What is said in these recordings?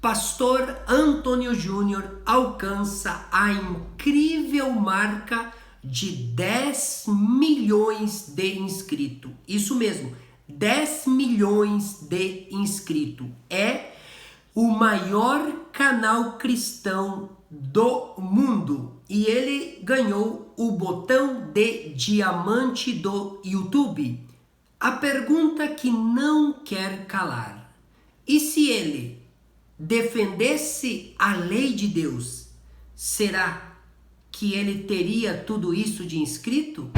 Pastor Antônio Júnior alcança a incrível marca de 10 milhões de inscritos. Isso mesmo, 10 milhões de inscritos. É o maior canal cristão do mundo. E ele ganhou o botão de diamante do YouTube. A pergunta que não quer calar: e se ele defendesse a lei de Deus, será que ele teria tudo isso de inscrito?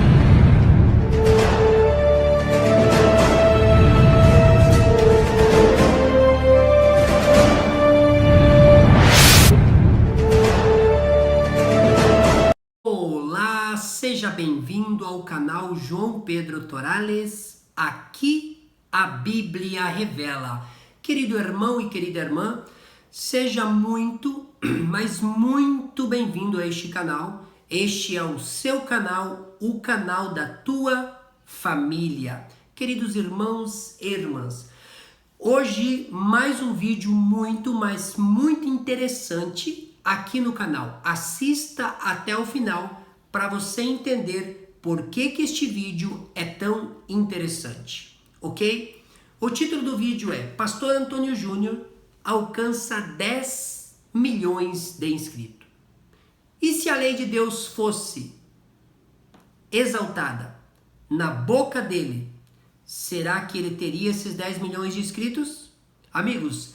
Olá, seja bem-vindo ao canal João Pedro Torales. Aqui a Bíblia revela. Querido irmão e querida irmã, seja muito, mas muito bem-vindo a este canal. Este é o seu canal, o canal da tua família. Queridos irmãos e irmãs, hoje mais um vídeo muito, mas muito interessante aqui no canal. Assista até o final para você entender por que este vídeo é tão interessante, ok? O título do vídeo é Pastor Antônio Júnior alcança 10 milhões de inscritos. E se a lei de Deus fosse exaltada na boca dele, será que ele teria esses 10 milhões de inscritos? Amigos,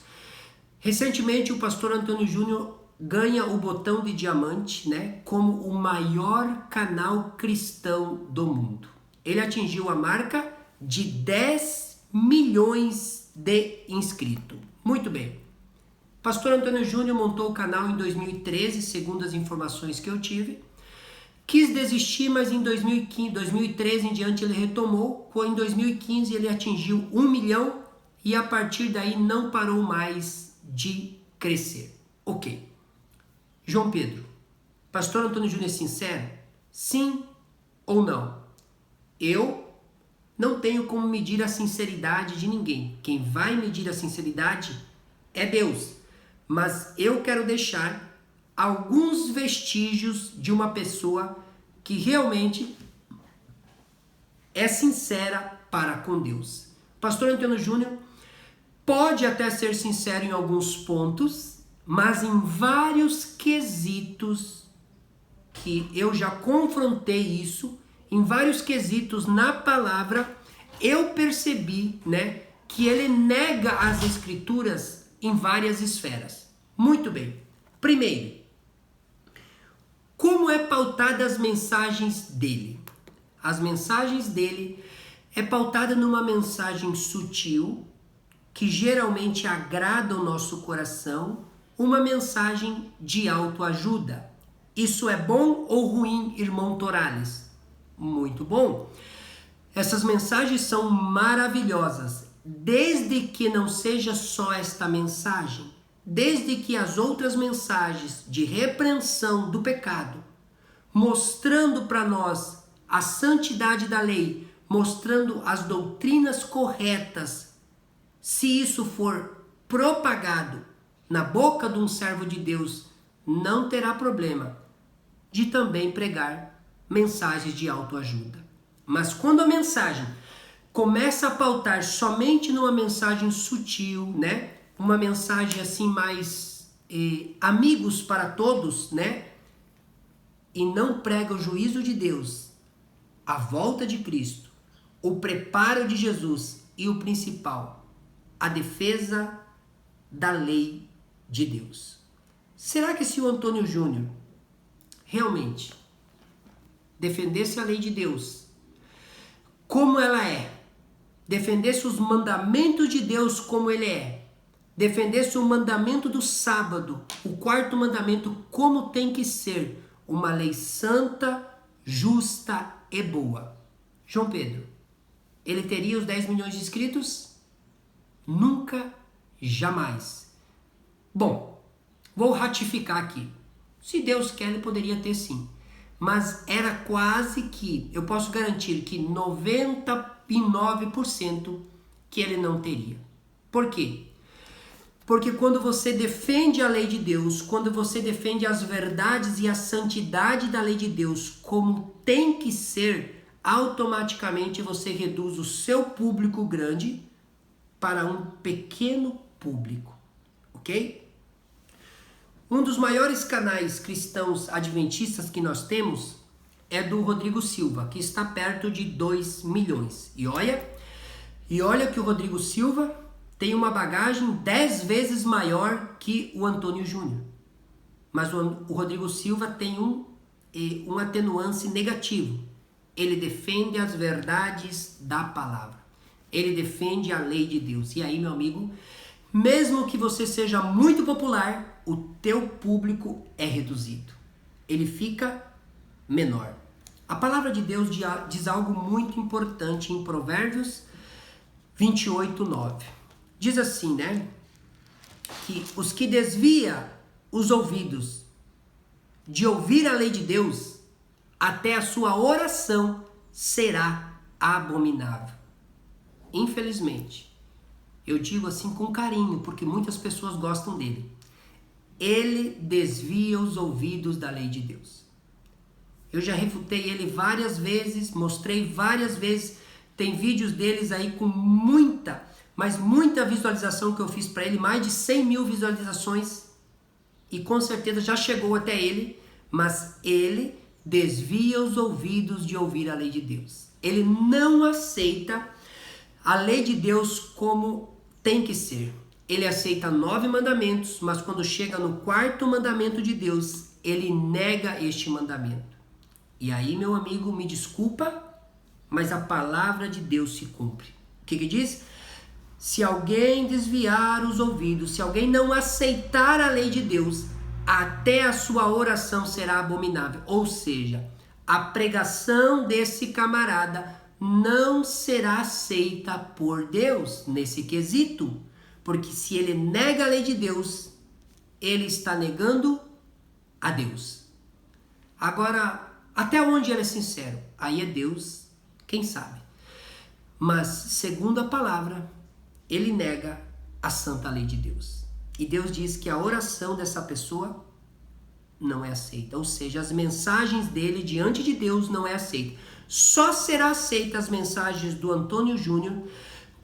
recentemente o pastor Antônio Júnior ganha o botão de diamante, como o maior canal cristão do mundo. Ele atingiu a marca de 10 milhões de inscritos. Muito bem. Pastor Antônio Júnior montou o canal em 2013, segundo as informações que eu tive. Quis desistir, mas em 2013 em diante ele retomou. Em 2015 ele atingiu 1 milhão e a partir daí não parou mais de crescer. Ok. João Pedro, Pastor Antônio Júnior é sincero? Sim ou não? Eu não tenho como medir a sinceridade de ninguém. Quem vai medir a sinceridade é Deus. Mas eu quero deixar alguns vestígios de uma pessoa que realmente é sincera para com Deus. Pastor Antônio Júnior pode até ser sincero em alguns pontos, mas em vários quesitos que eu já confrontei isso, em vários quesitos na palavra, eu percebi, que ele nega as escrituras em várias esferas. Muito bem. Primeiro, como é pautada as mensagens dele? As mensagens dele é pautada numa mensagem sutil, que geralmente agrada o nosso coração, uma mensagem de autoajuda. Isso é bom ou ruim, irmão Torales? Muito bom. Essas mensagens são maravilhosas, desde que não seja só esta mensagem, desde que as outras mensagens de repreensão do pecado, mostrando para nós a santidade da lei, mostrando as doutrinas corretas, se isso for propagado na boca de um servo de Deus, não terá problema de também pregar mensagens de autoajuda. Mas quando a mensagem começa a pautar somente numa mensagem sutil, uma mensagem assim mais amigos para todos, e não prega o juízo de Deus, a volta de Cristo, o preparo de Jesus e o principal, a defesa da lei de Deus. Será que se o Antônio Júnior realmente defendesse a lei de Deus como ela é, defendesse os mandamentos de Deus como ele é, defendesse o mandamento do sábado, o quarto mandamento como tem que ser, uma lei santa, justa e boa, João Pedro, ele teria os 10 milhões de inscritos? Nunca, jamais. Bom, vou ratificar aqui. Se Deus quer, ele poderia ter sim. Mas era quase que, eu posso garantir que 99% que ele não teria. Por quê? Porque quando você defende a lei de Deus, quando você defende as verdades e a santidade da lei de Deus como tem que ser, automaticamente você reduz o seu público grande para um pequeno público, ok? Um dos maiores canais cristãos adventistas que nós temos é do Rodrigo Silva, que está perto de 2 milhões. E olha que o Rodrigo Silva tem uma bagagem 10 vezes maior que o Antônio Júnior. Mas o Rodrigo Silva tem um atenuante negativo. Ele defende as verdades da palavra. Ele defende a lei de Deus. E aí, meu amigo, mesmo que você seja muito popular, o teu público é reduzido. Ele fica menor. A palavra de Deus diz algo muito importante em Provérbios 28:9. Diz assim, né? Que os que desvia os ouvidos de ouvir a lei de Deus, até a sua oração será abominável. Infelizmente, eu digo assim com carinho, porque muitas pessoas gostam dele. Ele desvia os ouvidos da lei de Deus. Eu já refutei ele várias vezes, mostrei várias vezes. Tem vídeos deles aí com muita visualização que eu fiz para ele, mais de 100 mil visualizações. E com certeza já chegou até ele, mas ele desvia os ouvidos de ouvir a lei de Deus. Ele não aceita a lei de Deus como tem que ser. Ele aceita 9 mandamentos, mas quando chega no 4º mandamento de Deus, ele nega este mandamento. E aí, meu amigo, me desculpa, mas a palavra de Deus se cumpre. O que diz? Se alguém desviar os ouvidos, se alguém não aceitar a lei de Deus, até a sua oração será abominável. Ou seja, a pregação desse camarada não será aceita por Deus nesse quesito. Porque se ele nega a lei de Deus, ele está negando a Deus. Agora, até onde ele é sincero? Aí é Deus, quem sabe. Mas, segundo a palavra, ele nega a santa lei de Deus. E Deus diz que a oração dessa pessoa não é aceita. Ou seja, as mensagens dele diante de Deus não é aceita. Só será aceita as mensagens do Antônio Júnior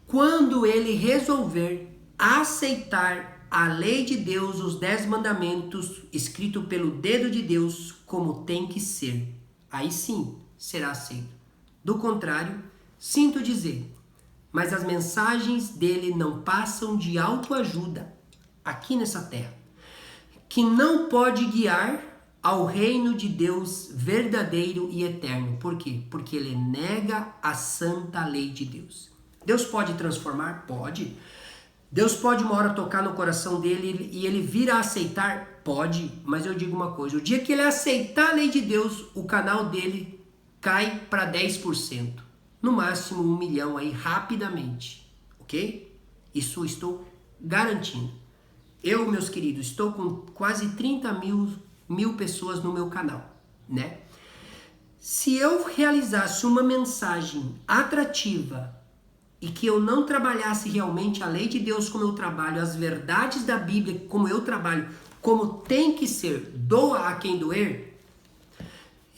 quando ele resolver aceitar a lei de Deus, os 10 mandamentos, escrito pelo dedo de Deus, como tem que ser. Aí sim será aceito. Do contrário, sinto dizer, mas as mensagens dele não passam de autoajuda aqui nessa terra, que não pode guiar ao reino de Deus verdadeiro e eterno. Por quê? Porque ele nega a santa lei de Deus. Deus pode transformar? Pode. Deus pode uma hora tocar no coração dele e ele vir a aceitar? Pode. Mas eu digo uma coisa, o dia que ele aceitar a lei de Deus, o canal dele cai para 10%. No máximo 1 milhão aí rapidamente. Ok? Isso estou garantindo. Eu, meus queridos, estou com quase 30 mil pessoas no meu canal, né? Se eu realizasse uma mensagem atrativa e que eu não trabalhasse realmente a lei de Deus como eu trabalho, as verdades da Bíblia como eu trabalho, como tem que ser, doa a quem doer,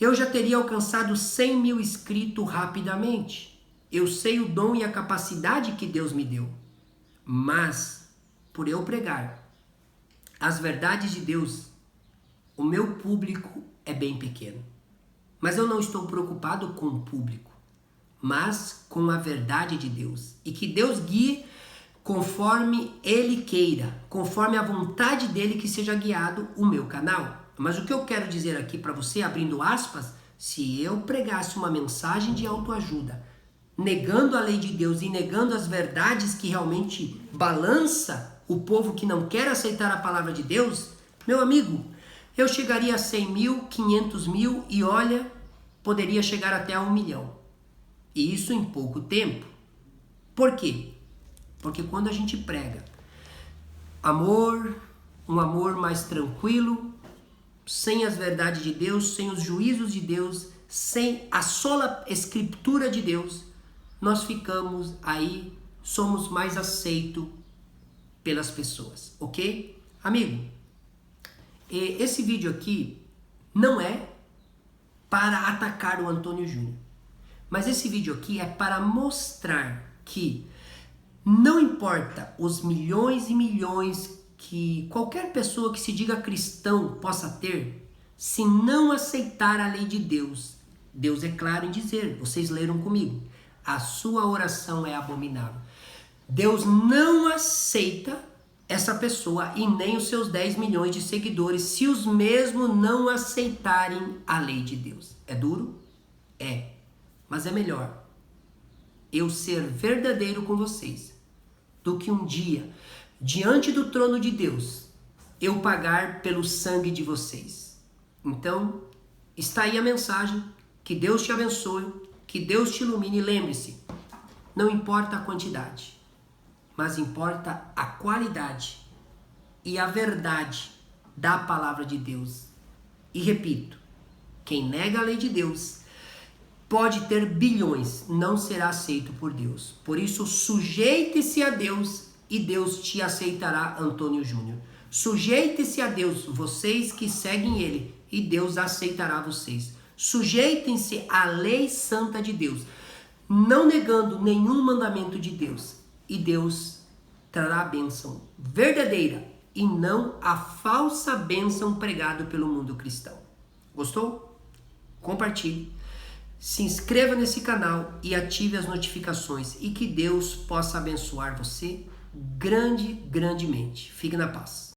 eu já teria alcançado 100 mil inscritos rapidamente. Eu sei o dom e a capacidade que Deus me deu. Mas, por eu pregar as verdades de Deus, o meu público é bem pequeno. Mas eu não estou preocupado com o público, mas com a verdade de Deus. E que Deus guie conforme Ele queira, conforme a vontade dEle que seja guiado o meu canal. Mas o que eu quero dizer aqui para você, abrindo aspas, se eu pregasse uma mensagem de autoajuda, negando a lei de Deus e negando as verdades que realmente balança o povo que não quer aceitar a palavra de Deus, meu amigo, eu chegaria a 100 mil, 500 mil e olha, poderia chegar até a 1 milhão. E isso em pouco tempo. Por quê? Porque quando a gente prega amor, um amor mais tranquilo, sem as verdades de Deus, sem os juízos de Deus, sem a sola escritura de Deus, nós ficamos aí, somos mais aceitos pelas pessoas, ok? Amigo, esse vídeo aqui não é para atacar o Antônio Júnior, mas esse vídeo aqui é para mostrar que não importa os milhões e milhões que qualquer pessoa que se diga cristão possa ter, se não aceitar a lei de Deus, Deus é claro em dizer, vocês leram comigo, a sua oração é abominável. Deus não aceita essa pessoa e nem os seus 10 milhões de seguidores se os mesmos não aceitarem a lei de Deus. É duro? É. Mas é melhor eu ser verdadeiro com vocês do que um dia, diante do trono de Deus, eu pagar pelo sangue de vocês. Então, está aí a mensagem. Que Deus te abençoe, que Deus te ilumine. E lembre-se, não importa a quantidade, mas importa a qualidade e a verdade da palavra de Deus. E repito, quem nega a lei de Deus pode ter bilhões, não será aceito por Deus. Por isso, sujeite-se a Deus e Deus te aceitará, Antônio Júnior. Sujeite-se a Deus, vocês que seguem Ele, e Deus aceitará vocês. Sujeitem-se à lei santa de Deus, não negando nenhum mandamento de Deus, e Deus trará a bênção verdadeira e não a falsa bênção pregada pelo mundo cristão. Gostou? Compartilhe, se inscreva nesse canal e ative as notificações, e que Deus possa abençoar você grandemente. Fique na paz.